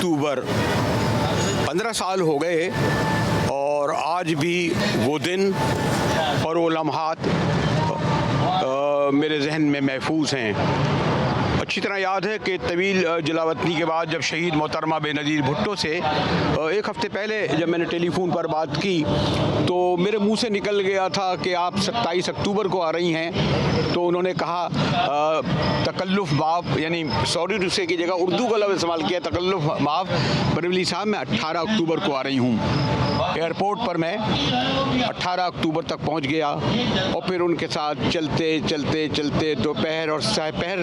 अक्टूबर 15 साल हो गए और आज भी वो दिन और वो लम्हात मेरे जहन में महफूज हैं। अच्छी तरह याद है कि तवील जलावतनी के बाद जब शहीद मोहतरमा बेनज़ीर भुट्टो से एक हफ़्ते पहले जब मैंने टेलीफोन पर बात की तो मेरे मुंह से निकल गया था कि आप 27 अक्टूबर को आ रही हैं। तो उन्होंने कहा तकल्लुफ़ माफ़, यानी सॉरी टू से की जगह उर्दू का लफ्ज़ इस्तेमाल किया, तकल्लुफ़ माफ़ बरेवली साहब, मैं 18 अक्टूबर को आ रही हूँ। एयरपोर्ट पर मैं 18 अक्टूबर तक पहुँच गया और फिर उनके साथ चलते चलते चलते दोपहर और सहपहर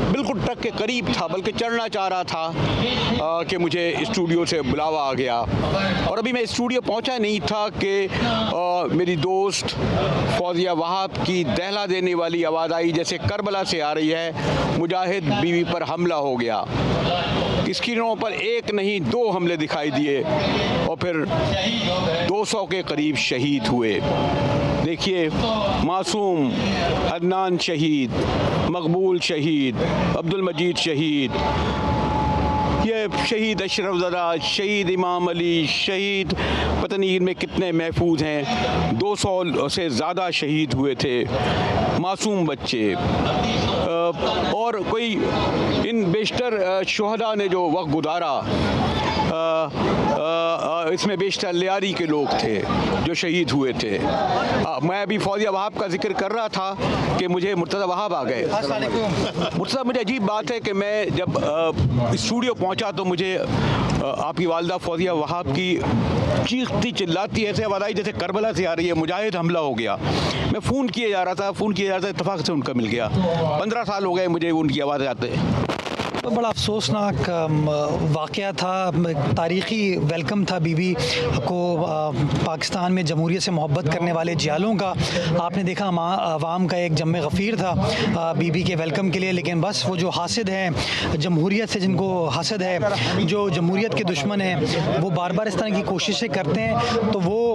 बिल्कुल ट्रक के करीब था, बल्कि चढ़ना चाह रहा था कि मुझे स्टूडियो से बुलावा आ गया। और अभी मैं स्टूडियो पहुंचा नहीं था कि मेरी दोस्त फौजिया वहाब की दहला देने वाली आवाज़ आई जैसे करबला से आ रही है, मुजाहिद बीवी पर हमला हो गया। स्क्रीनों पर एक नहीं 2 हमले दिखाई दिए और फिर 200 के करीब शहीद हुए। देखिए, मासूम अदनान शहीद, मकबूल शहीद, अब्दुल मजीद शहीद, ये शहीद अशरफ ज़रा, शहीद इमाम अली, शहीद पता नहीं इनमें कितने महफूज हैं। 200 से ज़्यादा शहीद हुए थे, मासूम बच्चे। और कोई इन बेशतर शुहदा ने जो वक्त गुजारा, इसमें बेशतर लियारी के लोग थे जो शहीद हुए थे। मैं अभी फौजिया वहाब का जिक्र कर रहा था कि मुझे मुर्तज़ा वहाब आ गए। मुर्तज़ा, मुझे अजीब बात है कि मैं जब स्टूडियो पहुंचा तो मुझे आपकी वालदा फौजिया वहाब की चीखती चिल्लाती ऐसे आवाज़ आई जैसे करबला से आ रही है, मुजाहिद हमला हो गया। मैं फ़ोन किए जा रहा था, इत्तफाक से उनका मिल गया। 15 साल हो गए मुझे उनकी आवाज़ आते। तो बड़ा अफसोसनाक वाक़या था, तारीख़ी वेलकम था बीबी को पाकिस्तान में जमहूरियत से मोहब्बत करने वाले जियालों का। आपने देखा आवाम का एक जम्मे गफ़ीर था बीबी के वेलकम के लिए, लेकिन बस वो जो हासिद हैं जमहूरियत से, जिनको हसद है, जो जमहूरियत के दुश्मन हैं, वो बार बार इस तरह की कोशिशें करते हैं। तो वो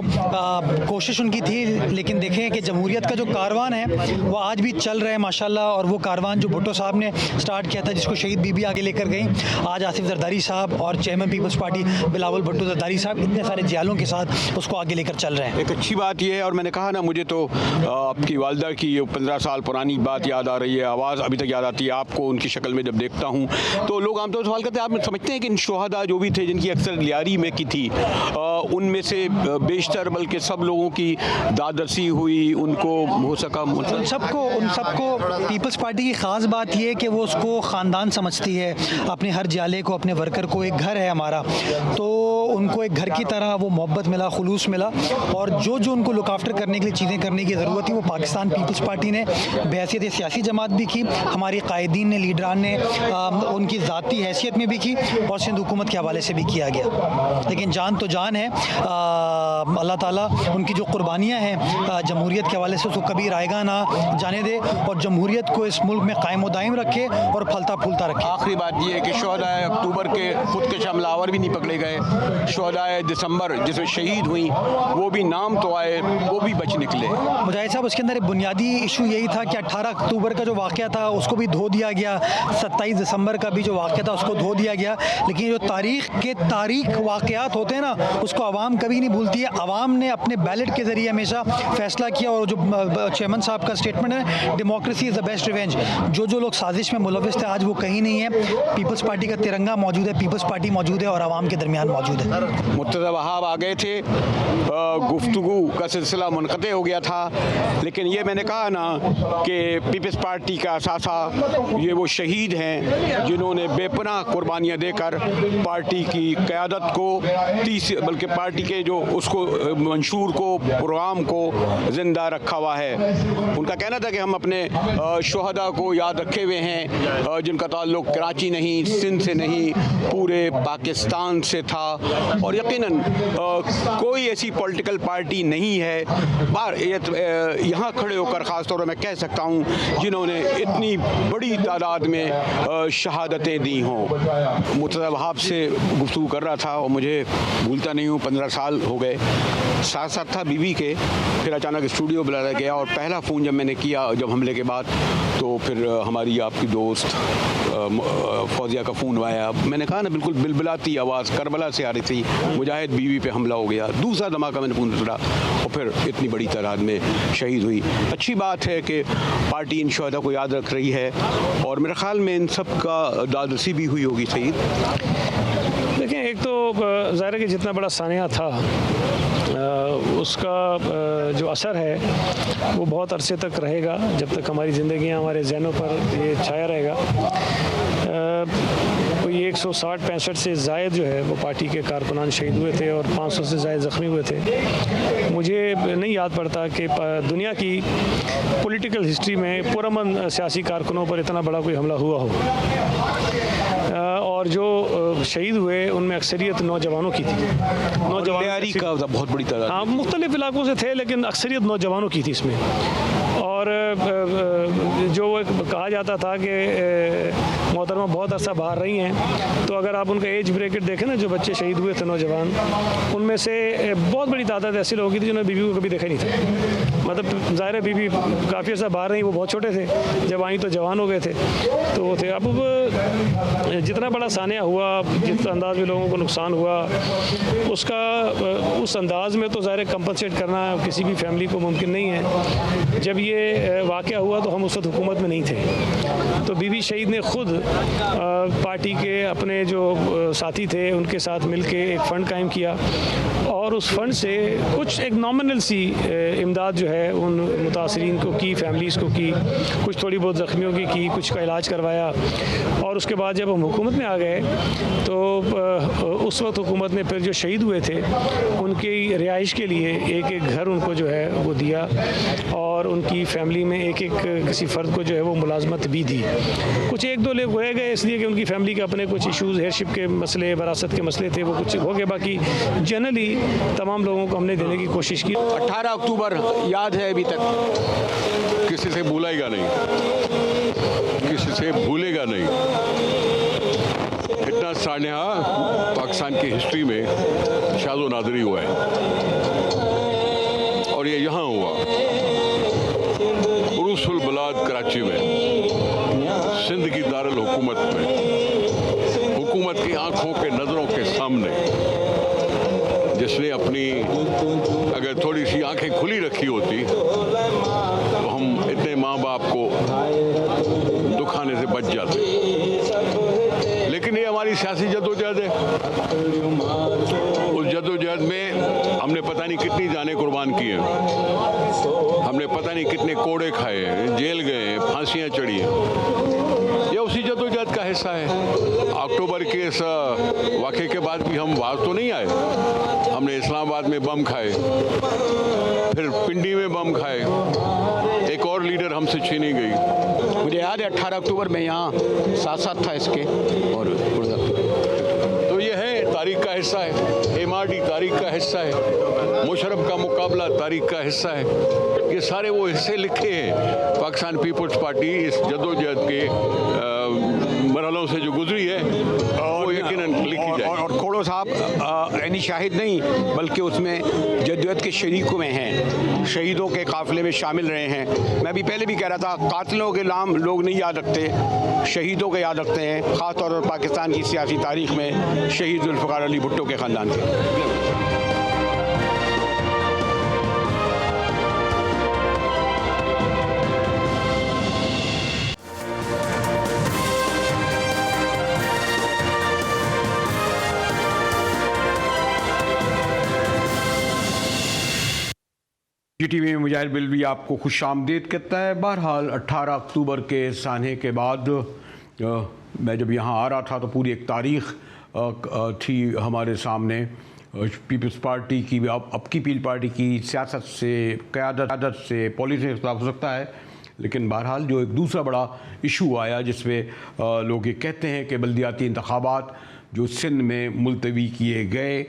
कोशिश उनकी थी, लेकिन देखें कि जमहूरियत का जो कारवान है वो आज भी चल रहा है माशाल्लाह। और वो कारवान जो भुट्टो साहब ने स्टार्ट किया था, जिसको शहीद बीबी आगे लेकर गई, आज आसिफ जरदारी साहब और chairman Peoples Party Bilawal Bhutto Zardari साहब इतने सारे जियालों के साथ उसको आगे लेकर चल रहे हैं। एक अच्छी बात यह है, और मैंने कहा ना, मुझे तो आपकी वालदा की 15 साल पुरानी बात याद आ रही है, आवाज़ अभी तक याद आती है। आपको उनकी शक्ल में जब देखता हूँ तो लोग आमतौर पर सवाल करते हैं, आप समझते हैं कि इन शुहदा जो भी थे जिनकी अक्सर लियारी में की थी, उनमें से बेशतर बल्कि सब लोगों की दादरसी हुई, उनको हो सका उन सबको पीपल्स पार्टी की ख़ास बात यह है कि वो उसको ख़ानदान समझती है, अपने हर जाले को, अपने वर्कर को एक घर है हमारा, तो उनको एक घर की तरह वो मोहब्बत मिला, खुलूस मिला। और जो उनको लुक आफ्टर करने के लिए चीज़ें करने की ज़रूरत थी वो पाकिस्तान पीपल्स पार्टी ने बहैसियत सियासी जमात भी की, हमारी कायदीन ने, लीडरान ने उनकी ज़ाती हैसियत में भी की, और सिंध हुकूमत के हवाले से भी किया गया। लेकिन जान तो जान है, अल्लाह ताला उनकी जो कुर्बानियाँ हैं जमहूरियत के हवाले से उसको कभी रायगा ना जाने दे, और जमहूरियत को इस मुल्क में कायम दायम रखे और फलता फूलता रखे। आखिरी बात यह है कि शुहदाए अक्टूबर के खुद के हमलावर भी नहीं पकड़े गए, शुहदाए दिसंबर जिसमें शहीद हुई वो भी नाम तो आए, वो भी बच निकले। मुजाहिद साहब, उसके अंदर एक बुनियादी इशू यही था कि 18 अक्टूबर का जो वाक़या था उसको भी धो दिया गया, 27 दिसंबर का भी जो वाक़या था उसको धो दिया गया, लेकिन जो तारीख वाक़यात होते हैं ना, उसको आवाम कभी नहीं भूलती है। आवाम ने अपने बैलेट के ज़रिए हमेशा फैसला किया, और जो चेयरमैन साहब का स्टेटमेंट है, democracy is the best revenge, जो लोग साजिश में मुलविस थे आज वो कहीं नहीं है। पीपल्स पार्टी का तिरंगा मौजूद है, पीपल्स पार्टी मौजूद है और आवाम के दरमियान मौजूद है। मुर्तज़ा वहाब आ गए थे, गुफ्तगू का सिलसिला मुनक़ते हो गया था, लेकिन ये मैंने कहा ना कि पीपल्स पार्टी का असासा ये वो शहीद हैं जिन्होंने बेपनाह कुर्बानियाँ देकर पार्टी की क़यादत को, बल्कि पार्टी के जो उसको मंशूर को, प्रोग्राम को ज़िंदा रखा हुआ है। उनका कहना था कि हम अपने शुहदा को याद रखे हुए हैं जिनका ताल्लुक़ कराची नहीं, सिंध से नहीं, पूरे पाकिस्तान से था। और यकीनन कोई ऐसी पॉलिटिकल पार्टी नहीं है यहाँ खड़े होकर ख़ास तौर पर मैं कह सकता हूँ जिन्होंने इतनी बड़ी तादाद में शहादतें दी हों। मुर्तज़ा वहाब से गुफ्तगू कर रहा था और मुझे भूलता नहीं हूँ, 15 साल हो गए, साथ साथ था बीवी के। फिर अचानक स्टूडियो बुलाया गया और पहला फ़ोन जब मैंने किया जब हमले के बाद, तो फिर हमारी आपकी दोस्त फौजिया का फ़ोन आया, मैंने कहा ना बिल्कुल बिलबिलाती आवाज़ करबला से आ रही थी, मुजाहिद बीवी पे हमला हो गया। दूसरा धमाका मैंने फ़ोन सुना और फिर इतनी बड़ी तादाद में शहीद हुई। अच्छी बात है कि पार्टी इन शहदा को याद रख रही है और मेरे ख़्याल में इन सब का दादरसी भी हुई होगी। सईद, देखें, एक तो ज़ाहिर है कि जितना बड़ा सानिया था उसका जो असर है वो बहुत अरसे तक रहेगा, जब तक हमारी ज़िंदगियाँ हमारे जहनों पर ये छाया रहेगा। कोई 160-65 से ज़ायद जो है वो पार्टी के कारकुनान शहीद हुए थे और 500 से ज़ायद ज़ख्मी हुए थे। मुझे नहीं याद पड़ता कि दुनिया की पॉलिटिकल हिस्ट्री में पुरअमन सियासी कारकुनों पर इतना बड़ा कोई हमला हुआ हो। और जो शहीद हुए उनमें अक्सरियत नौजवानों की थी। नौजवान का बहुत बड़ी तादाद, हाँ, मुख्तलिफ इलाकों से थे, लेकिन अक्सरियत नौजवानों की थी इसमें। और जो कहा जाता था कि मोहतरमा बहुत अरसा बाहर रही हैं, तो अगर आप उनका एज ब्रैकेट देखें ना, जो बच्चे शहीद हुए थे नौजवान, उनमें से बहुत बड़ी तादाद ऐसी लोगों की थी जिन्होंने बीवी को कभी देखा ही नहीं था। मतलब ज़ाहिर है बीवी काफ़ी अर्सा बाहर रही, वो बहुत छोटे थे, जब आई तो जवान हो गए थे, तो वो थे। अब जितना बड़ा सानिया हुआ, जिस अंदाज में लोगों को नुकसान हुआ, उसका उस अंदाज में तो ज़ाहिर है कंपनसेट करना किसी भी फैमिली को मुमकिन नहीं है। जब ये वाक़या हुआ तो हम उस वक्त हुकूमत में नहीं थे, तो बीवी शहीद ने खुद पार्टी के अपने जो साथी थे उनके साथ मिलके एक फ़ंड कायम किया और उस फंड से कुछ एक नॉमिनल सी इमदाद जो है उन मुतासरीन को की, फैमिलीज़ को की, कुछ थोड़ी बहुत ज़ख्मियों की, कुछ का इलाज करवाया। और उसके बाद जब हम हुकूमत में आ गए तो उस वक्त हुकूमत ने फिर जो शहीद हुए थे उनकी रिहाइश के लिए एक एक घर उनको जो है वो दिया और उनकी फैमिली में एक एक किसी फ़र्द को जो है वो मुलाजमत भी दी। कुछ एक दो लोग रह गए इसलिए कि उनकी फैमिली के अपने कुछ इशूज़, हेयरशिप के मसले, वरासत के मसले थे, वो कुछ हो गए। बाकी जनरली तमाम लोगों को हमने देने की कोशिश की। 18 अक्टूबर याद है अभी तक, किसी से भूलेगा नहीं, किसी से भूलेगा नहीं। इतना सानिया पाकिस्तान की हिस्ट्री में शाज़ो नादरी हुआ है और ये यहाँ हुआ उरुसुल बलाद कराची में, सिंध की दारुल हुकूमत में, हुकूमत की आंखों के नज़रों के सामने, जिसने अपनी अगर थोड़ी सी आंखें खुली रखी होती तो हम इतने माँ बाप को दुखाने से बच जाते। लेकिन ये हमारी सियासी जदोजहद है। उस जदोजहद में हमने पता नहीं कितनी जानें कुर्बान की हैं, हमने पता नहीं कितने कोड़े खाए हैं, जेल गए हैं, फांसियाँ चढ़ी हैं। ये उसी जदोजहद का हिस्सा है। अक्टूबर के इस वाक़े के बाद भी हम बाहर तो नहीं आए। हमने इस्लामाबाद में बम खाए, फिर पिंडी में बम खाए, एक और लीडर हमसे छीनी गई। मुझे याद है 18 अक्टूबर में यहाँ साथ साथ था इसके। और तो ये है तारीख का हिस्सा है, MRD तारीख का हिस्सा है, मुशर्रफ का मुकाबला तारीख का हिस्सा है। ये सारे वो हिस्से लिखे हैं पाकिस्तान पीपल्स पार्टी इस जद्दोजहद के मरहलों से जो गुजरी है, वो यकीनन लिखी जाए। और खोड़ो साहब यानी शाहिद नहीं बल्कि उसमें जद्दोजहद के शरीकों में हैं, शहीदों के काफ़िले में शामिल रहे हैं। मैं अभी पहले भी कह रहा था, कातिलों के नाम लोग नहीं याद रखते, शहीदों के याद रखते हैं, ख़ास तौर पर पाकिस्तान की सियासी तारीख में शहीद जुल्फ़िकार अली भुट्टो के ख़ानदान के। GTV में मुजाहिद बिलवी आपको खुश आमदीद कहता है। बहरहाल 18 अक्टूबर के सान्हे के बाद मैं जब यहाँ आ रहा था तो पूरी एक तारीख़ थी हमारे सामने। पीपल्स पार्टी की, अब की पीपल्स पार्टी की सियासत से, क़यादत से, पॉलिसी से खिलाफ हो सकता है, लेकिन बहरहाल जो एक दूसरा बड़ा इशू आया जिसमें लोग ये कहते हैं कि बल्दियाती इंतखाबात जो सिंध में मुलतवी किए गए,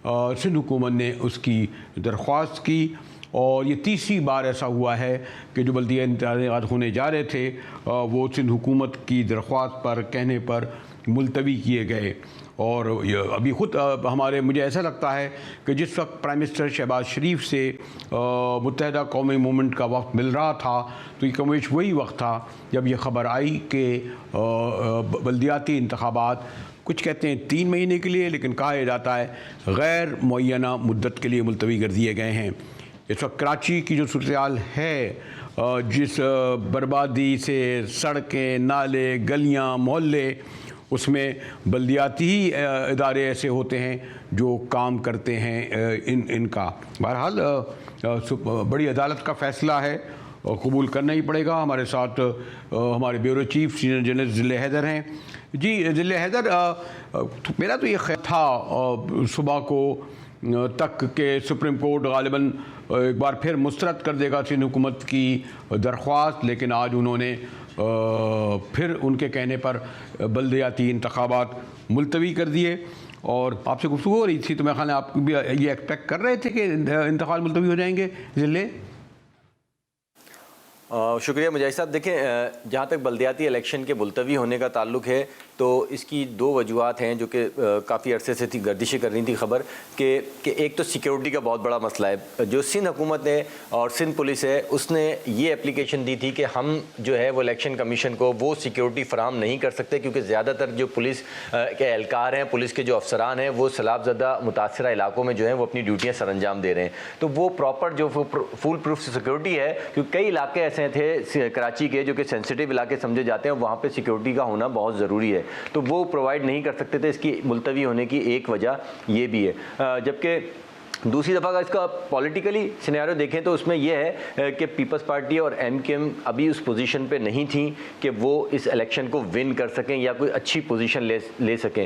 सिंध हुकूमत ने उसकी दरख्वास्त की और ये तीसरी बार ऐसा हुआ है कि जो बल्दिया इंतखाबात होने जा रहे थे वो सिंध हुकूमत की दरख्वास्त पर, कहने पर मुलतवी किए गए। और ये अभी ख़ुद हमारे मुझे ऐसा लगता है कि जिस वक्त प्राइम मिनिस्टर शहबाज शरीफ से मुत्तहदा कौमी मूवमेंट का वक्त मिल रहा था, तो ये कमोवेश वही वक्त था जब ये ख़बर आई कि बल्दियाती इंतखाबात कुछ कहते हैं 3 महीने के लिए, लेकिन कहा जाता है गैर मुअय्यना मुद्दत के लिए मुलतवी कर दिए गए हैं। इस वक्त कराची की जो सूरत है, जिस बर्बादी से सड़कें, नाले, गलियाँ, मोहल्ले, उसमें बल्दियाती ही इदारे ऐसे होते हैं जो काम करते हैं इनका। बहरहाल बड़ी अदालत का फ़ैसला है और कबूल करना ही पड़ेगा। हमारे साथ हमारे ब्यूरो चीफ सीनियर जर्नलिस्ट ज़िले हैदर हैं। जी ज़िले हैदर, मेरा तो ये ख्याल था सुबह को तक के सुप्रीम कोर्ट गालिबन एक बार फिर मुस्तरद कर देगा सिंध हुकूमत की दरख्वास्त, लेकिन आज उन्होंने फिर उनके कहने पर बल्दियाती इंतखाबात मुलतवी कर दिए। और आपसे गुफ्तगू हो रही थी तो मेरे ख्याल आप भी ये एक्सपेक्ट कर रहे थे कि इंतखाब मुलतवी हो जाएंगे ज़िले? शुक्रिया मुजाहिद साहब। देखें, जहाँ तक बल्दियाती इलेक्शन के मुलतवी होने का ताल्लुक़ है तो इसकी 2 वजूहत हैं जो कि काफ़ी अरसे से थी, गर्दिशें कर रही थी ख़बर कि एक तो सिक्योरिटी का बहुत बड़ा मसला है। जो सिंध हुकूमत है और सिंध पुलिस है, उसने ये एप्लीकेशन दी थी कि हम जो है वो इलेक्शन कमीशन को वो सिक्योरिटी फराहम नहीं कर सकते, क्योंकि ज़्यादातर जो पुलिस के एहलकार हैं, पुलिस के जो अफसरान हैं, वो सैलाबज़दा मुतासरा इलाकों में जो है वो अपनी ड्यूटियाँ सर अंजाम दे रहे हैं। तो वो प्रॉपर जो फुल प्रूफ सिक्योरिटी है, क्योंकि कई इलाके ऐसे थे कराची के जो कि सेंसिटिव इलाके समझे जाते हैं, वहाँ पर सिक्योरिटी का होना बहुत ज़रूरी है, तो वो प्रोवाइड नहीं कर सकते थे। इसकी मुलतवी होने की एक वजह ये भी है। जबकि दूसरी दफ़ा अगर इसका पॉलिटिकली सिनेरियो देखें तो उसमें यह है कि पीपल्स पार्टी और एमकेएम अभी उस पोजीशन पे नहीं थी कि वो इस इलेक्शन को विन कर सकें या कोई अच्छी पोजीशन ले सकें।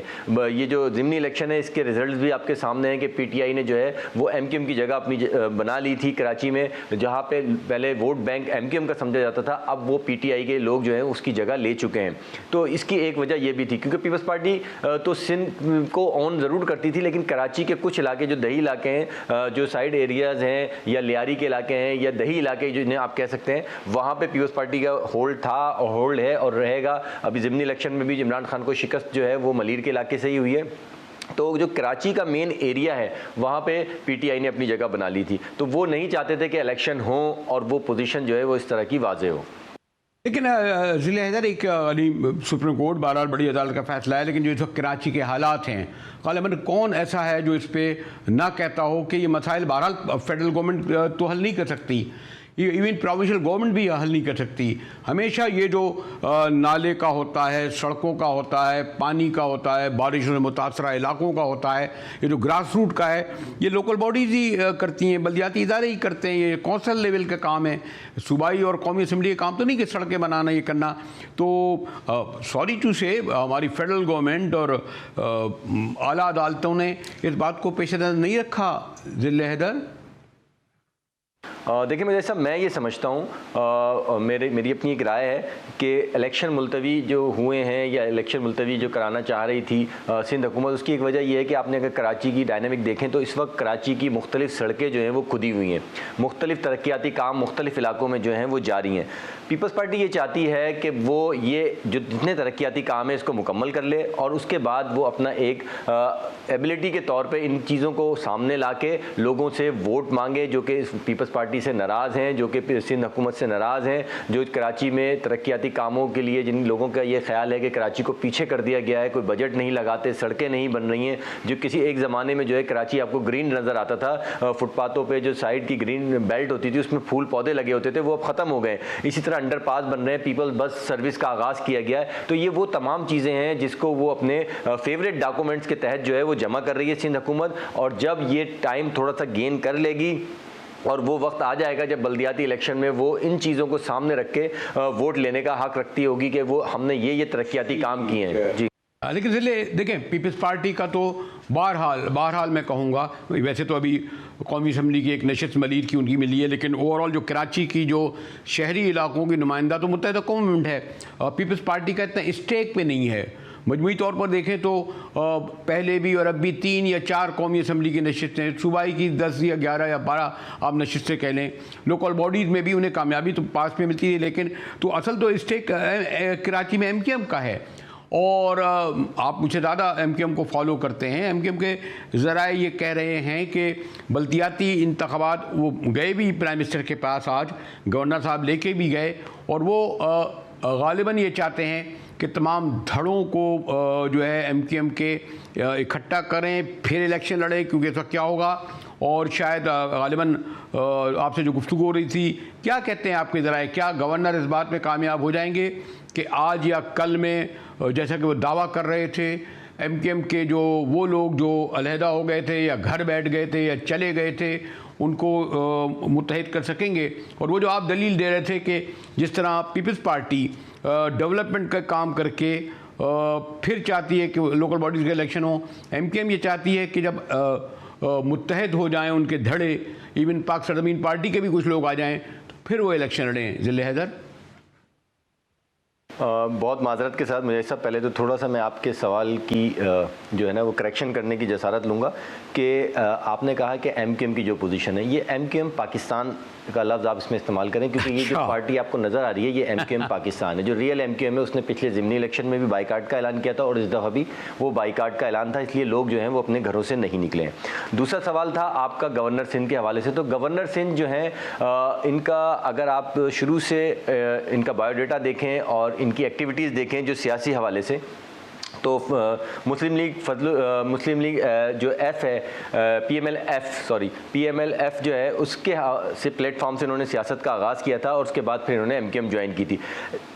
ये जो ज़िमनी इलेक्शन है, इसके रिजल्ट्स भी आपके सामने हैं कि पीटीआई ने जो है वो एमकेएम की जगह अपनी बना ली थी कराची में, जहाँ पे पहले वोट बैंक एमकेएम का समझा जाता था, अब वो पीटीआई के लोग जो हैं उसकी जगह ले चुके हैं। तो इसकी एक वजह ये भी थी, क्योंकि पीपल्स पार्टी तो सिंध को ऑन ज़रूर करती थी, लेकिन कराची के कुछ इलाके जो दही इलाके हैं, जो साइड एरियाज़ हैं या लियारी के इलाके हैं या दही इलाके जिन्हें आप कह सकते हैं, वहाँ पे पीपल्स पार्टी का होल्ड था और होल्ड है और रहेगा। अभी ज़िमनी इलेक्शन में भी इमरान खान को शिकस्त जो है वो मलीर के इलाके से ही हुई है। तो जो कराची का मेन एरिया है वहाँ पे पीटीआई ने अपनी जगह बना ली थी, तो वो नहीं चाहते थे कि इलेक्शन हो और वो पोजीशन जो है वो इस तरह की वाज़ेह हो। लेकिन ज़िले हैदर एक सुप्रीम कोर्ट बहरहाल बड़ी अदालत का फैसला है, लेकिन जो इस वक्त कराची के हालात हैं, गालिबन कौन ऐसा है जो इस पर ना कहता हो कि ये मसाइल बहरहाल फेडरल गवर्नमेंट तो हल नहीं कर सकती, इवन प्रोविंशियल गवर्नमेंट भी हल नहीं कर सकती। हमेशा ये जो नाले का होता है, सड़कों का होता है, पानी का होता है, बारिशों से मुतासरा इलाकों का होता है, ये जो ग्रास रूट का है, ये लोकल बॉडीज़ ही करती हैं, बल्दियाती इदारे ही करते हैं, ये कौंसल लेवल का काम है, सूबाई और कौमी असम्बली का काम तो नहीं कि सड़कें बनाना ये करना। तो सॉरी टू से हमारी फेडरल गवर्नमेंट और आला अदालतों ने इस बात को पेश नज़र नहीं रखा। ज़िले हैदर, देखिए मेरे साहब, मैं ये समझता हूँ, मेरी अपनी एक राय है कि इलेक्शन मुलतवी जो हुए हैं या इलेक्शन मुलतवी जो कराना चाह रही थी सिंध हुकूमत, उसकी एक वजह यह है कि आपने अगर कराची की डायनामिक देखें तो इस वक्त कराची की मुख्तलिफ सड़कें जो हैं वो खुदी हुई हैं, मुख्तलिफ तरक्याती काम मुख्तलिफ इलाकों में जो हैं वो जारी हैं। पीपल्स पार्टी ये चाहती है कि वो ये जो जितने तरक्याती काम है इसको मुकम्मल कर ले और उसके बाद वो अपना एक एबिलिटी के तौर पे इन चीज़ों को सामने ला के लोगों से वोट मांगे, जो कि पीपल्स पार्टी से नाराज़ हैं, जो कि सिंध हुकूमत से नाराज़ हैं, जो कराची में तरक्याती कामों के लिए जिन लोगों का ये ख्याल है कि कराची को पीछे कर दिया गया है, कोई बजट नहीं लगाते, सड़कें नहीं बन रही हैं। जो किसी एक ज़माने में जो है कराची आपको ग्रीन नज़र आता था, फुटपाथों पर जो साइड की ग्रीन बेल्ट होती थी उसमें फूल पौधे लगे होते थे, वो अब ख़त्म हो गए। इसी तरह अंडरपास बन रहे हैं, पीपल बस सर्विस का आगाज़ किया गया है। तो ये वो तमाम चीज़ें हैं जिसको वो अपने फेवरेट डॉक्यूमेंट्स के तहत जो है वो जमा कर रही है सिंध हुकूमत, और जब ये टाइम थोड़ा सा गेन कर लेगी और वो वक्त आ जाएगा जब बल्दियाती इलेक्शन में वो इन चीज़ों को सामने रख के वोट लेने का हक रखती होगी कि वो हमने ये तरक्याती काम किए हैं। जी, लेकिन इसलिए देखें, पीपल्स पार्टी का तो बहरहाल मैं कहूँगा, वैसे तो अभी कौमी असम्बली की एक नशिस्त मलीर की उनकी मिली है, लेकिन ओवरऑल जो कराची की जो शहरी इलाकों की नुमाइंदा तो मुत्तहदा कौम मूवमेंट है, पीपल्स पार्टी का इतना स्टेक पे नहीं है। मजमूई तौर पर देखें तो पहले भी और अब भी 3 या 4 कौमी असम्बली की नशिस्तें, सूबाई की 10 या 11 या 12 आप नशिस्तें कह लें, लोकल बॉडीज़ में भी उन्हें कामयाबी तो पास में मिलती है, लेकिन तो असल तो स्टेक कराची में एमकेएम का है। और आप मुझे ज़्यादा एमकेएम को फॉलो करते हैं। एमकेएम के ज़राए ये कह रहे हैं कि बल्दियाती इंतखाबात, वो गए भी प्राइम मिनिस्टर के पास, आज गवर्नर साहब लेके भी गए, और वो गालिबन ये चाहते हैं कि तमाम धड़ों को जो है एमकेएम के इकट्ठा करें, फिर इलेक्शन लड़ें, क्योंकि इस वक्त क्या होगा। और शायद गालिबन आपसे जो गुफ्तगू हो रही थी, क्या कहते हैं आपके ज़राए, क्या गवर्नर इस बात में कामयाब हो जाएंगे कि आज या कल में, जैसा कि वो दावा कर रहे थे, एमकेएम के जो वो लोग जो अलहदा हो गए थे या घर बैठ गए थे या चले गए थे, उनको मुत्तहिद कर सकेंगे। और वो जो आप दलील दे रहे थे कि जिस तरह पीपल्स पार्टी डेवलपमेंट का काम करके फिर चाहती है कि लोकल बॉडीज़ के इलेक्शन हो, एमकेएम ये चाहती है कि जब मुत्तहिद हो जाएं उनके धड़े, इवन पाक सरजमीन पार्टी के भी कुछ लोग आ जाएं, तो फिर वो इलेक्शन लड़ें। ज़िले हैदर, बहुत माजरत के साथ मुझे सब पहले तो थोड़ा सा मैं आपके सवाल की जो है ना वो करेक्शन करने की जसारत लूँगा कि आपने कहा कि एमकेएम की जो पोजीशन है, ये एमकेएम पाकिस्तान का लफ्ज़ आप इसमें इस्तेमाल करें, क्योंकि ये जो पार्टी आपको नज़र आ रही है ये एमकेएम पाकिस्तान है। जो रियल एमकेएम है उसने पिछले ज़िमनी इलेक्शन में भी बाइकाट का ऐलान किया था और इस दफ़ा भी वो बाइकाट का ऐलान था, इसलिए लोग जो हैं वो अपने घरों से नहीं निकले हैं। दूसरा सवाल था आपका गवर्नर सिंध के हवाले से। तो गवर्नर सिंध जो है इनका, अगर आप शुरू से इनका बायोडाटा देखें और इनकी एक्टिविटीज़ देखें जो सियासी हवाले से, तो मुस्लिम लीग जो एफ है, पीएमएलएफ जो है उसके से प्लेटफॉर्म से इन्होंने सियासत का आगाज़ किया था और उसके बाद फिर इन्होंने एमकेएम ज्वाइन की थी।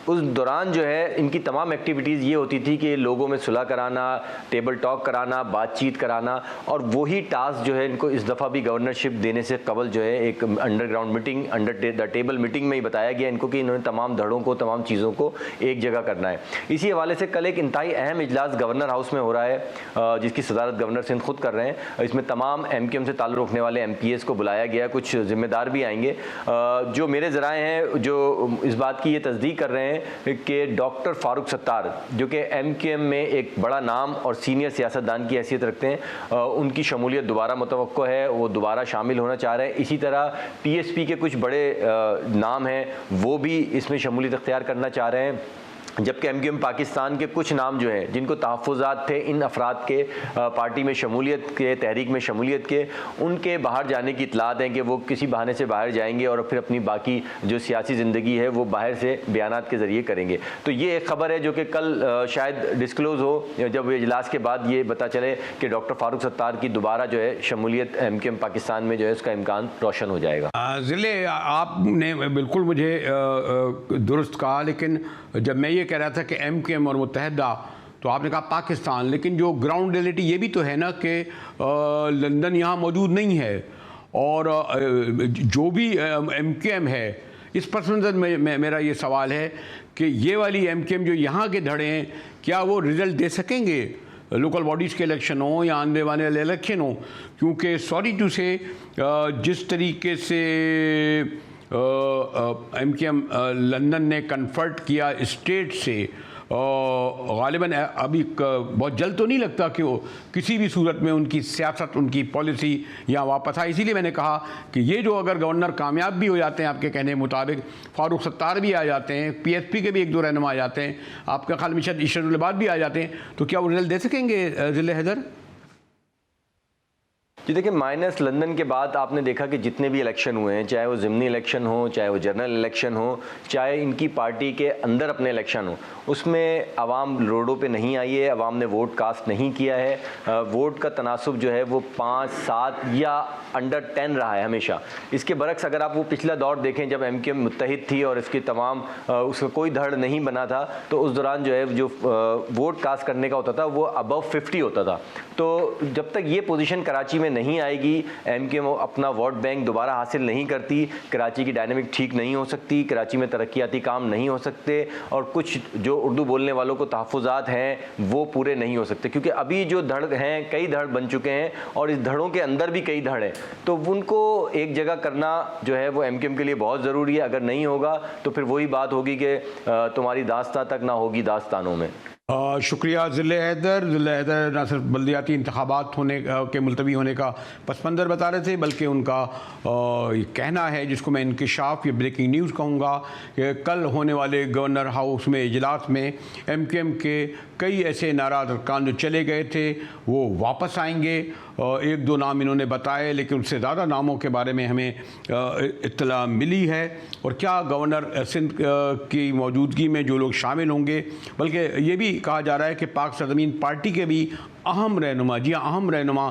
उस दौरान जो है इनकी तमाम एक्टिविटीज़ ये होती थी कि लोगों में सुलह कराना, टेबल टॉक कराना, बातचीत कराना, और वही टास्क जो है इनको इस दफ़ा भी गवर्नरशिप देने से कबल जो है एक underground meeting, under the table meeting में ही बताया गया इनको कि इन्होंने तमाम धड़ों को, तमाम चीज़ों को एक जगह करना है। इसी हवाले से कल एक इंतहाई अहम इजलास गवर्नर हाउस में हो रहा है, जिसकी सदारत गवर्नर सिंध खुद कर रहे हैं। इसमें तमाम एमकेएम से ताल्लुक़ रखने वाले एमपीएस को बुलाया गया, कुछ जिम्मेदार भी आएंगे। जो मेरे ज़राए हैं जो इस बात की ये तस्दीक कर रहे हैं कि डॉक्टर फारूक सत्तार, जो कि एमकेएम में एक बड़ा नाम और सीनियर सियासतदान की हैसियत रखते हैं, उनकी शमूलियत दोबारा मुतवक्को है, वो दोबारा शामिल होना चाह रहे हैं। इसी तरह पीएसपी के कुछ बड़े नाम हैं, वो भी इसमें शमूलियत अख्तियार करना चाह रहे हैं। जबकि एमकेएम पाकिस्तान के कुछ नाम जो हैं जिनको तहफ़्फ़ुज़ात थे इन अफराद के पार्टी में शमूलियत के, तहरीक में शमूलियत के, उनके बाहर जाने की इतलात हैं कि वो किसी बहाने से बाहर जाएंगे और फिर अपनी बाकी जो सियासी ज़िंदगी है वो बाहर से बयानात के ज़रिए करेंगे। तो ये एक ख़बर है जो कि कल शायद डिस्क्लोज़ हो, जब इजलास के बाद ये पता चले कि डॉक्टर फारूक सत्तार की दोबारा जो है शमूलियत एमकेएम पाकिस्तान में जो है उसका इम्कान रोशन हो जाएगा। ज़िले, आपने बिल्कुल मुझे दुरुस्त कहा, लेकिन जब मैं ये कह रहा था कि एमकेएम और मुत्तहिदा, तो आपने कहा पाकिस्तान, लेकिन जो ग्राउंड रियलिटी ये भी तो है ना कि लंदन यहाँ मौजूद नहीं है, और जो भी एमकेएम है, इस पस मंज़र में मेरा ये सवाल है कि ये वाली एमकेएम जो यहाँ के धड़े हैं, क्या वो रिज़ल्ट दे सकेंगे लोकल बॉडीज़ के इलेक्शन हो या आने वाले इलेक्शन हो? क्योंकि सॉरी टू से जिस तरीके से एमकेएम लंदन ने कन्वर्ट किया स्टेट से, गालिबन अभी बहुत जल्द तो नहीं लगता कि वो किसी भी सूरत में उनकी सियासत, उनकी पॉलिसी यहाँ वापस आए। इसीलिए मैंने कहा कि ये जो अगर गवर्नर कामयाब भी हो जाते हैं आपके कहने मुताबिक, फारूक सत्तार भी आ जाते हैं, पीएसपी के भी एक दो रहनुमा आ जाते हैं, आपका ख्याल में शायद इशरत उल-इबाद भी आ जाते हैं, तो क्या वो रिजल्ट दे सकेंगे ज़िले हैदर? जी देखिए, माइनस लंदन के बाद आपने देखा कि जितने भी इलेक्शन हुए हैं, चाहे वो ज़िमनी इलेक्शन हो, चाहे वो जनरल इलेक्शन हो, चाहे इनकी पार्टी के अंदर अपने इलेक्शन हो, उसमें आवाम रोडों पे नहीं आई है, आवाम ने वोट कास्ट नहीं किया है। वोट का तनासुब जो है वो 5, 7 या अंडर 10 रहा है हमेशा। इसके बरक्स अगर आप वो पिछला दौर देखें जब एमकेएम मुत्तहिद थी और इसकी तमाम उसका कोई धड़ नहीं बना था, तो उस दौरान जो है जो वोट कास्ट करने का होता था वो अबव 50 होता था। तो जब तक ये पोजीशन कराची में नहीं आएगी, एमकेएम अपना वोट बैंक दोबारा हासिल नहीं करती, कराची की डायनामिक ठीक नहीं हो सकती, कराची में तरक्याती काम नहीं हो सकते, और कुछ जो उर्दू बोलने वालों को तहफ़्फ़ुज़ात हैं वो पूरे नहीं हो सकते, क्योंकि अभी जो धड़ हैं, कई धड़ बन चुके हैं और इस धड़ों के अंदर भी कई धड़ हैं, तो उनको एक जगह करना जो है वो एमकेएम के लिए बहुत ज़रूरी है। अगर नहीं होगा तो फिर वही बात होगी कि तुम्हारी दास्तां तक ना होगी दास्तानों में। शुक्रिया ज़िले हैदर न सिर्फ बल्दियाती इंतखाबात होने के मुलतवी होने का पस मंज़र बता रहे थे, बल्कि उनका ये कहना है, जिसको मैं इंकिशाफ या ब्रेकिंग न्यूज़ कहूँगा, कि कल होने वाले गवर्नर हाउस में इजलास में MQM के कई ऐसे नाराज़ अरकान जो चले गए थे वो वापस आएंगे। एक दो नाम इन्होंने बताए, लेकिन उससे ज़्यादा नामों के बारे में हमें इत्तला मिली है। और क्या गवर्नर सिंध की मौजूदगी में जो लोग शामिल होंगे, बल्कि ये भी कहा जा रहा है कि पाक सरजमीन पार्टी के भी अहम रहनुमा, जी हाँ अहम रहनुमा,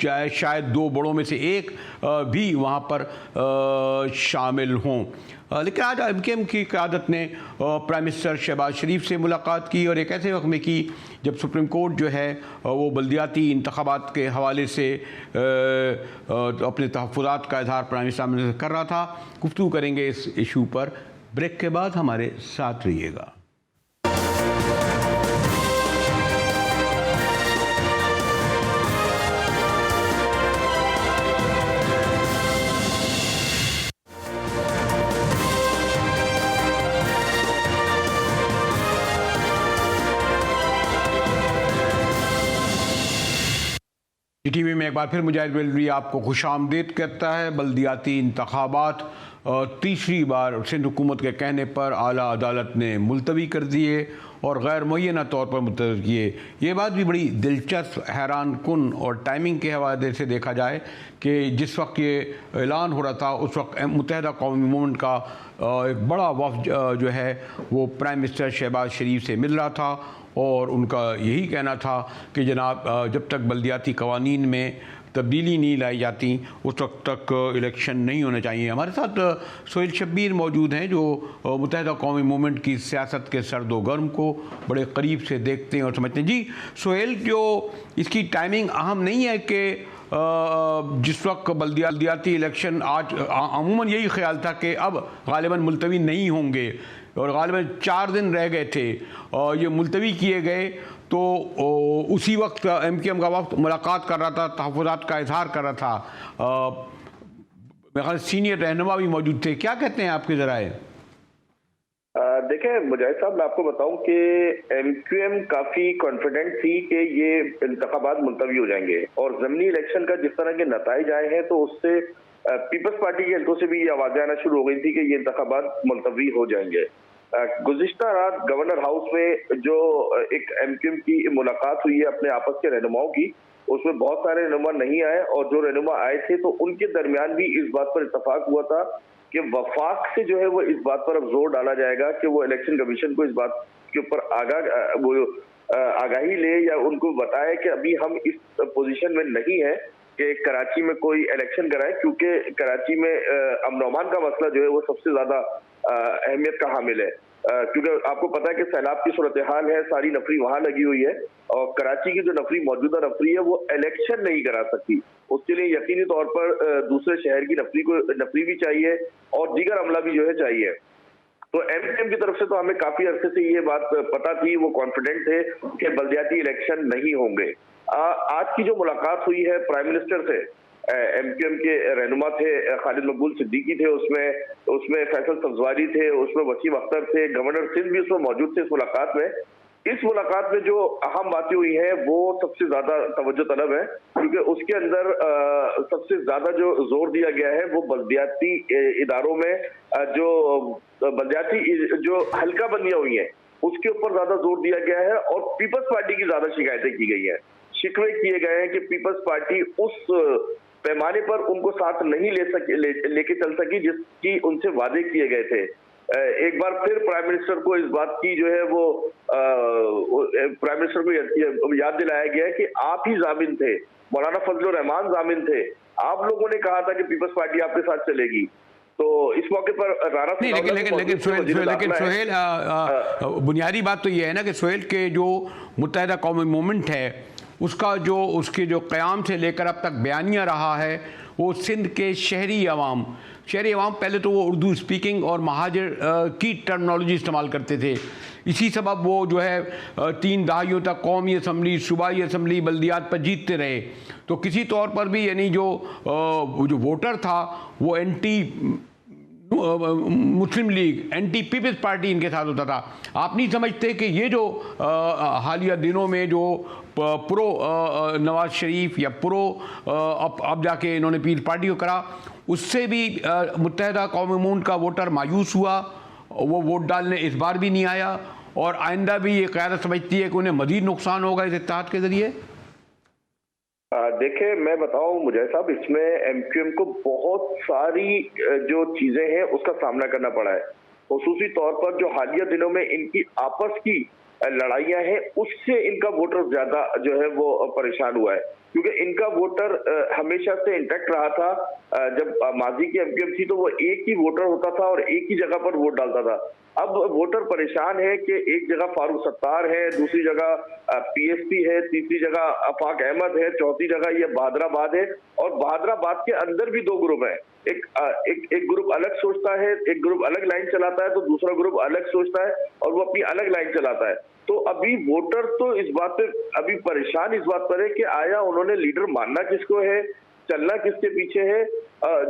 चाहे शायद दो बड़ों में से एक भी वहाँ पर शामिल हों। लेकिन आज MQM की क़यादत ने प्राइम मिनिस्टर शहबाज शरीफ से मुलाकात की, और एक ऐसे वक्त में की जब सुप्रीम कोर्ट जो है वो बल्दियाती इंतखाबात के हवाले से अपने तहफ़्फ़ुज़ात का इज़हार प्राइम मिनिस्टर कर रहा था। गुफ्तगू करेंगे इस इशू पर। ब्रेक के बाद हमारे साथ रहिएगा। टीवी में एक बार फिर मुजाहिद बेलवी आपको खुशामदीद कहता है। बल्दियाती इंतखाबात तीसरी बार सिंध हुकूमत के कहने पर आला अदालत ने मुलतवी कर दिए और गैर मुअय्यना तौर पर मुलतवी किए। ये बात भी बड़ी दिलचस्प, हैरान कुन और टाइमिंग के हवाले से देखा जाए कि जिस वक्त ये ऐलान हो रहा था उस वक्त मुत्तहिदा कौमी मूवमेंट का एक बड़ा वफ़द जो है वो प्राइम मिनिस्टर शहबाज शरीफ से मिल रहा था, और उनका यही कहना था कि जनाब जब तक बल्दियाती कवानीन में तब्दीली नहीं लाई जाती उस वक्त तक इलेक्शन नहीं होने चाहिए। हमारे साथ सोहेल शब्बीर मौजूद हैं जो मुत्तहिदा कौमी मूवमेंट की सियासत के सर्द व गर्म को बड़े करीब से देखते हैं और समझते हैं। जी सोहेल, जो इसकी टाइमिंग अहम नहीं है कि जिस वक्त बल्दियाती इलेक्शन आज अमूमन यही ख्याल था कि अब गालिबन मुलतवी नहीं होंगे, और गालिबन 4 दिन रह गए थे और ये मुलतवी किए गए, तो उसी वक्त MQM का वक्त मुलाकात कर रहा था, तहफ़्फ़ुज़ात का इज़हार कर रहा था। मेरे ख्याल सीनियर रहनुमा भी मौजूद थे। क्या कहते हैं आपके ज़राए? देखें मुजाहिद साहब, मैं आपको बताऊं कि MQM काफी कॉन्फिडेंट थी कि ये इंतखाबात मुलतवी हो जाएंगे, और ज़मीनी इलेक्शन का जिस तरह के नताइज आए हैं तो उससे पीपल्स पार्टी के हल्कों से भी ये आवाजें आना शुरू हो गई थी कि ये इंतखाबात मुलतवी हो जाएंगे। गुज़िश्ता रात गवर्नर हाउस में जो एक MQM की मुलाकात हुई है अपने आपस के रहनुमाओं की, उसमें बहुत सारे रहनुमा नहीं आए, और जो रहनुमा आए थे तो उनके दरमियान भी इस बात पर इत्तफाक हुआ था कि वफाक से जो है वो इस बात पर अब जोर डाला जाएगा कि वो इलेक्शन कमीशन को इस बात के ऊपर आगाही ले, या उनको बताए कि अभी हम इस पोजीशन में नहीं है कि कराची में कोई इलेक्शन कराए, क्योंकि कराची में अमन अमान का मसला जो है वो सबसे ज्यादा अहमियत का हामिल है। क्योंकि आपको पता है कि सैलाब की सूरत हाल है, सारी नफरी वहां लगी हुई है, और कराची की जो नफरी मौजूदा नफरी है वो इलेक्शन नहीं करा सकती। उसके लिए यकीनी तौर पर दूसरे शहर की नफरी भी चाहिए और दीगर अमला भी जो है चाहिए। तो MQM की तरफ से तो हमें काफी अरसे से ये बात पता थी, वो कॉन्फिडेंट थे कि बल्दियाती इलेक्शन नहीं होंगे। आज की जो मुलाकात हुई है प्राइम मिनिस्टर से, MQM के रहनुमा थे, खालिद मकबूल सिद्दीकी थे उसमें फैसल सब्जवारी थे, उसमें वसीम अख्तर थे, गवर्नर सिंध भी उसमें मौजूद थे इस मुलाकात में। इस मुलाकात में जो अहम बातें हुई हैं वो सबसे ज्यादा तवज्जो तलब है, क्योंकि उसके अंदर सबसे ज्यादा जो जोर दिया गया है वो बल्दियाती इदारों में जो बल्दियाती जो हल्का बंदियां हुई हैं उसके ऊपर ज्यादा जोर दिया गया है, और पीपल्स पार्टी की ज्यादा शिकायतें की गई हैं, शिकवे किए गए हैं कि पीपल्स पार्टी उस पैमाने पर उनको साथ नहीं लेके चल सकी जिसकी उनसे वादे किए गए थे। एक बार फिर प्राइम मिनिस्टर को इस बात की जो है वो प्राइम मिनिस्टर को याद दिलाया गया कि आप ही जामिन थे, मौलाना फजलुर रहमान जामिन थे, आप लोगों ने कहा था कि पीपल्स पार्टी आपके साथ चलेगी। तो इस मौके पर राना नहीं, लेकिन सोहेल बुनियादी बात तो ये है ना कि सोहेल के जो मुत्तहिदा कौमी मूवमेंट है उसके जो क़याम से लेकर अब तक बयानिया रहा है वो सिंध के शहरी अवाम पहले तो वो उर्दू स्पीकिंग और महाजर की टर्मिनोलॉजी इस्तेमाल करते थे। इसी सबब वो जो है 3 दहाइयों तक कौमी असम्बली, सूबाई असम्बली, बल्दियात पर जीतते रहे। तो किसी तौर पर भी यानी जो वोटर था वो anti Muslim League, anti Peoples Party इनके साथ होता था। आप नहीं समझते कि ये जो हालिया दिनों में जो प्रो नवाज शरीफ या प्रो अब जाके इन्होंने पीपल्स पार्टी को करा, उससे भी मुत्तहदा कौम का वोटर मायूस हुआ, वो वोट डालने इस बार भी नहीं आया, और आइंदा भी ये क़यादत समझती है कि उन्हें मज़ीद नुकसान होगा इस इत्तेहाद के ज़रिए? देखिए, मैं बताऊं मुजैद साहब, इसमें एमक्यूएम को बहुत सारी जो चीजें हैं उसका सामना करना पड़ा है। खुसूसी तौर पर जो हालिया दिनों में इनकी आपस की लड़ाइयां हैं, उससे इनका वोटर ज्यादा जो है वो परेशान हुआ है, क्योंकि इनका वोटर हमेशा से इंटैक्ट रहा था। जब माजी की एमक्यूएम थी तो वो एक ही वोटर होता था और एक ही जगह पर वोट डालता था। अब वोटर परेशान है कि एक जगह फारूक सत्तार है, दूसरी जगह पीएसपी है, तीसरी जगह आफाक अहमद है, चौथी जगह ये बहादराबाद है, और बहादराबाद के अंदर भी दो ग्रुप है। एक ग्रुप अलग सोचता है, एक ग्रुप अलग लाइन चलाता है, तो दूसरा ग्रुप अलग सोचता है और वो अपनी अलग लाइन चलाता है। तो अभी वोटर तो इस बात पे अभी परेशान इस बात पर है कि आया उन्होंने लीडर मानना किसको है, चलना किसके पीछे है।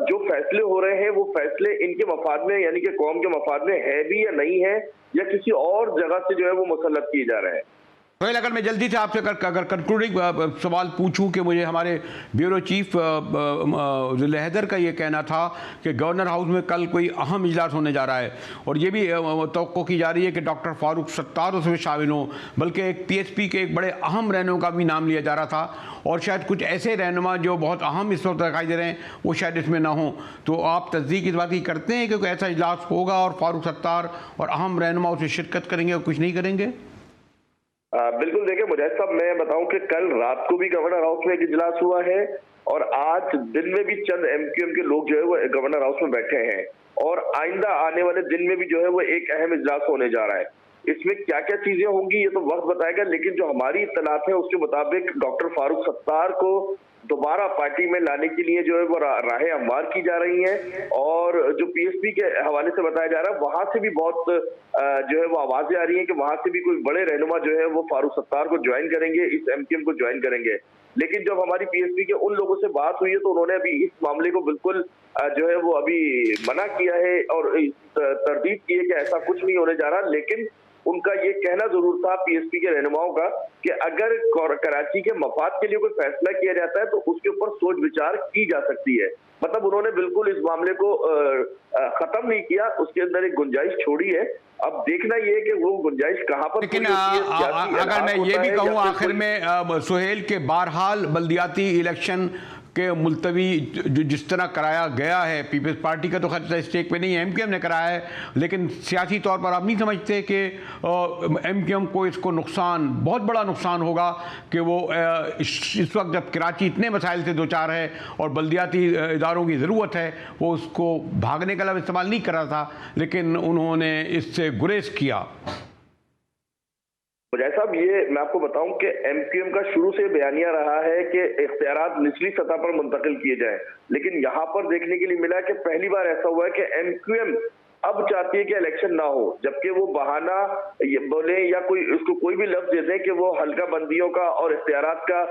जो फैसले हो रहे हैं वो फैसले इनके मफाद में यानी कि कौम के मफाद में है भी या नहीं है, या किसी और जगह से जो है वो मुसल्लत किए जा रहे हैं। सोहेल, अगर मैं जल्दी से आपसे अगर कंक्लूडिंग सवाल पूछूं कि मुझे हमारे ब्यूरो चीफ ज़िले हैदर का ये कहना था कि गवर्नर हाउस में कल कोई अहम इजलास होने जा रहा है, और ये भी तवक्को की जा रही है कि डॉक्टर फारूक सत्तार उसमें शामिल हों, बल्कि एक पीएसपी के एक बड़े अहम रहनुमा का भी नाम लिया जा रहा था, और शायद कुछ ऐसे रहनुमा जो बहुत अहम इस वक्त दिखाई दे रहे हैं वो शायद इसमें ना हों। तो आप तस्दीक इस बात की करते हैं कि कोई ऐसा इजलास होगा और फारूक सत्तार और अहम रहनुमा उसे शिरकत करेंगे और कुछ नहीं करेंगे? बिल्कुल, देखिए मुजैद साहब, मैं बताऊं कि कल रात को भी गवर्नर हाउस में एक इजलास हुआ है, और आज दिन में भी चंद एमक्यूएम के लोग जो है वो गवर्नर हाउस में बैठे हैं, और आइंदा आने वाले दिन में भी जो है वो एक अहम इजलास होने जा रहा है। इसमें क्या क्या चीजें होंगी ये तो वक्त बताएगा, लेकिन जो हमारी इत्तलात है उसके मुताबिक डॉक्टर फारूक सत्तार को दोबारा पार्टी में लाने के लिए जो है वो राहें हमवार की जा रही हैं, और जो पीएसपी के हवाले से बताया जा रहा है वहां से भी बहुत जो है वो आवाजें आ रही हैं कि वहां से भी कोई बड़े रहनुमा जो है वो फारूक सत्तार को ज्वाइन करेंगे, इस एमक्यूएम को ज्वाइन करेंगे। लेकिन जब हमारी पीएसपी के उन लोगों से बात हुई है तो उन्होंने अभी इस मामले को बिल्कुल जो है वो अभी मना किया है और तरदीद की है कि ऐसा कुछ नहीं होने जा रहा। लेकिन उनका ये कहना जरूर था पीएसपी के रहनुमाओं का कि अगर कराची के मफाद के लिए कोई फैसला किया जाता है तो उसके ऊपर सोच विचार की जा सकती है। मतलब उन्होंने बिल्कुल इस मामले को खत्म नहीं किया, उसके अंदर एक गुंजाइश छोड़ी है। अब देखना ये है कि वो गुंजाइश कहां पर। लेकिन अगर मैं ये भी कहूँ आखिर में सोहेल के बहरहाल बल्दियाती इलेक्शन के मुलतवी जो जिस तरह कराया गया है, पीपल्स पार्टी का तो खैर स्टेक पे नहीं है, एमक्यूएम ने कराया है, लेकिन सियासी तौर पर आप नहीं समझते कि एमक्यूएम को इसको नुकसान, बहुत बड़ा नुकसान होगा कि वो इस वक्त जब कराची इतने मसाइल से दो चार है और बल्दियाती इदारों की ज़रूरत है, वो उसको भागने का लफ्ज़ इस्तेमाल नहीं कर रहा था, लेकिन उन्होंने इससे गुरेज किया। मुजैद साहब, ये मैं आपको बताऊं कि एमक्यूएम का शुरू से बयानिया रहा है कि इख्तियारात निचली सतह पर मुंतकिल किए जाएं, लेकिन यहाँ पर देखने के लिए मिला कि पहली बार ऐसा हुआ है कि एमक्यूएम अब चाहती है कि इलेक्शन ना हो, जबकि वो बहाना ये बोले या कोई उसको कोई भी लफ्ज दे दें कि वो हल्का बंदियों का और इख्तियारात का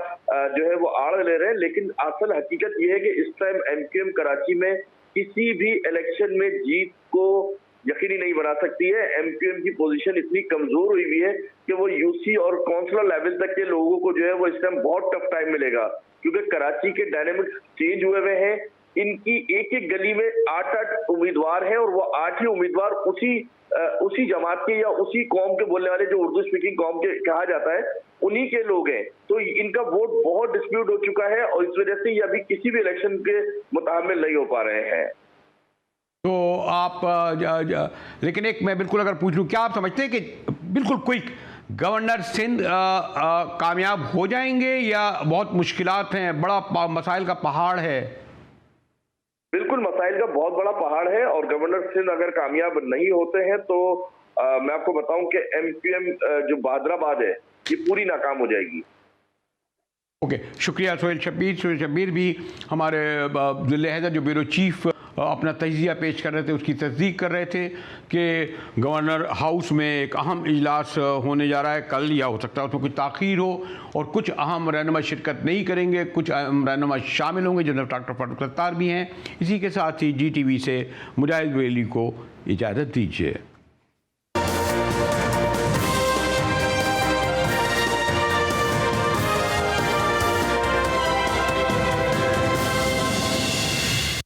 जो है वो आड़ ले रहे हैं। लेकिन असल हकीकत ये है कि इस टाइम एमक्यूएम कराची में किसी भी इलेक्शन में जीत को यकीनी नहीं बना सकती है। एमक्यूएम की पोजीशन इतनी कमजोर हुई हुई है कि वो यूसी और काउंसिलर लेवल तक के लोगों को जो है वो इस टाइम बहुत टफ टाइम मिलेगा, क्योंकि कराची के डायनेमिक्स चेंज हुए हुए हैं। इनकी एक एक गली में 8-8 उम्मीदवार हैं और वो 8 ही उम्मीदवार उसी जमात के या उसी कौम के बोलने वाले, जो उर्दू स्पीकिंग कौम के कहा जाता है, उन्हीं के लोग हैं। तो इनका वोट बहुत डिस्प्यूट हो चुका है और इस वजह से ये अभी किसी भी इलेक्शन के मुताबिक नहीं हो पा रहे हैं। तो आप लेकिन एक मैं बिल्कुल अगर पूछ लूँ, क्या आप समझते हैं कि बिल्कुल क्विक गवर्नर सिंध कामयाब हो जाएंगे या बहुत मुश्किलात हैं, बड़ा मसाइल का पहाड़ है? बिल्कुल मसाइल का बहुत बड़ा पहाड़ है, और गवर्नर सिंध अगर कामयाब नहीं होते हैं तो मैं आपको बताऊं कि एमक्यूएम जो बहादराबाद है ये पूरी नाकाम हो जाएगी। ओके, शुक्रिया सोहेल शब्बीर भी हमारे ज़िले हैदर जो ब्यूरो चीफ अपना तजिया पेश कर रहे थे, उसकी तस्दीक कर रहे थे कि गवर्नर हाउस में एक अहम इजलास होने जा रहा है कल, या हो सकता है उसमें कुछ ताख़ीर हो और कुछ अहम रहनुमा शिरकत नहीं करेंगे, कुछ अहम रहनुमा शामिल होंगे जिनमें डॉक्टर फारूक सत्तार भी हैं। इसी के साथ ही GTV से मुजाहिद बरेली को इजाज़त दीजिए।